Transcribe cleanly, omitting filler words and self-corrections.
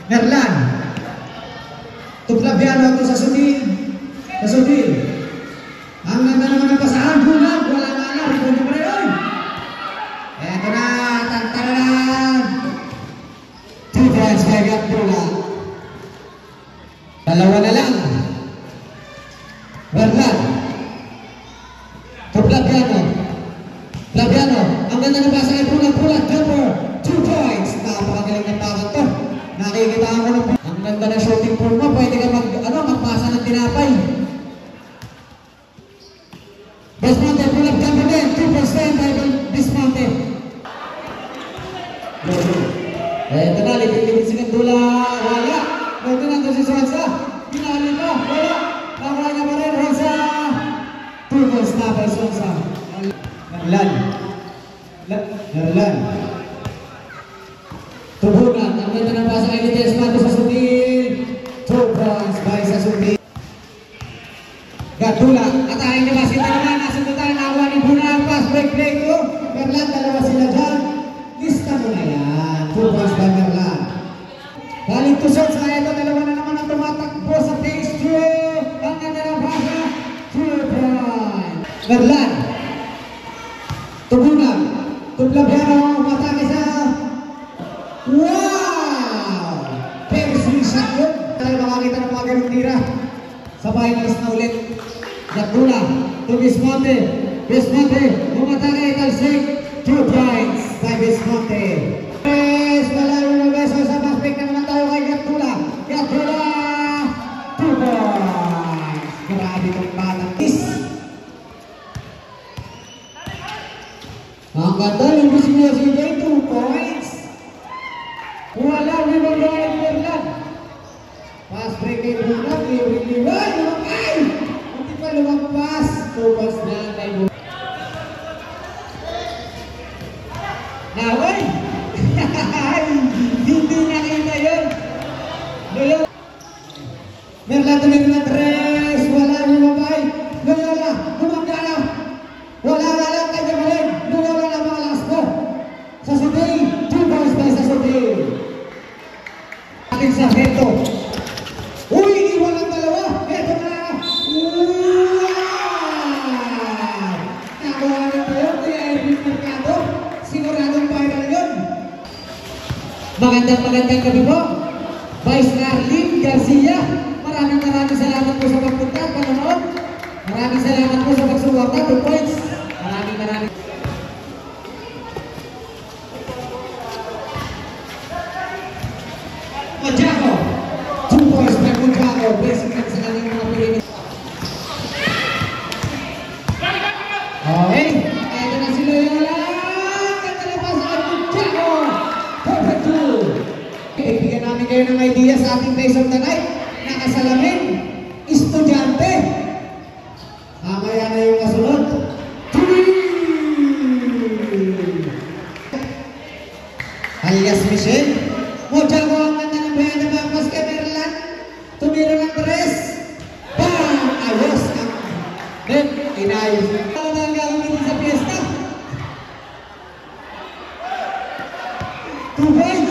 Merlan. Tuklabiano ito sa Sudil. Sa Sudil. Ang ganda naman ng pasahan. Bulag. Wala nga na. Rebound pa rin. Eto na. Tantaranan. 2 points kay Gatdula. Dalawa na lang. Merlan. Tuklabiano. Labiano. Ang ganda ng pasa kay Bulag. Jumper. 2 points. Napakagaling ng pasa to. Nakikita ko ng ang ganda ng shooting form mo, pwede ka magpasa ng tinapay. Dismounted, Bulag jumper din, 2% by Dismounted. Ito na, lipit-lipit si Gatdula, wala. Ito na, ito si Sonsa. Pinali mo, wala. Nakala niya pa rin, Sonsa. 2 points na by Sonsa. Merlan. Tubunan. Ang ganda ng pasa kay Lites Mato sa Sudil. 2 points by sa Sudil. Gatdula. Atahin niya ba sila naman? Nasundutan. Nakuha ni Buna. Pass break play to. Merlan. Dalawa sila dyan. Lista mo na yan. 2 points by Merlan. Balik to shots. Kaya ito. Dalawa na naman ang tumatakbo sa phase 2. Ang ganda ng pasa. 2 points. Merlan. Tubunan. Tuklabiano. Matake sa wow! Pero sumisat yun. Talagang makakita ng mga ganong tira. Sa finals na ulit. Gatdula. To Bismonte. Bismonte. Umatake. Talsik. 2 points by Bismonte. Yes! Malaro ng beso sa backpick na naman tayo kay Gatdula. Gatdula. 2 points. Grabe kong batang is. Ang ganda yung bisniya si Jay. 2 points. Wala, limang balik Merlan. Pass break kay Bulag, liwag-liwag, ay! Hindi pa lumagpas. 2 points na kay Bulag. Naway! Hindi nakita yun. Merlan tumingin na 3. Wala, lumabay. Loyola, gumagana. Wala nga lang kay Jamalig. Loyola na mga last mo. Sa Sudil, 2 points na sa Sudil. Sa Heto. Uy, iwan ang dalawa. Heto na. Wow! Nakuha na ba yun? Kuya Edwin Mercado. Siguradong viral yun. Magandang gabi po. Vice Arlene Garcia. Maraming salamat po sa pagpunta. Panonood. Maraming salamat po sa pagsuporta. 2 points. Maraming. Mojaco. 2 points by Mojaco. Basic lang sa kanyang mga Pilipinas. Okay. Ito na si Loyola. Ganda na pa sa Mojaco. Perfect 2. Ibigyan namin kayo ng idea sa ating base of the night. Nakasalamin. Estudyante. Mamaya na yung kasunod. 3. Alias Michelle. Mojaco ang ganda ng buhay na bapas kay Merlan. Tumiro ng 3. Bang! Ayos! Then, inayos. Ano na ang gagawin sa piyesta? 2 points!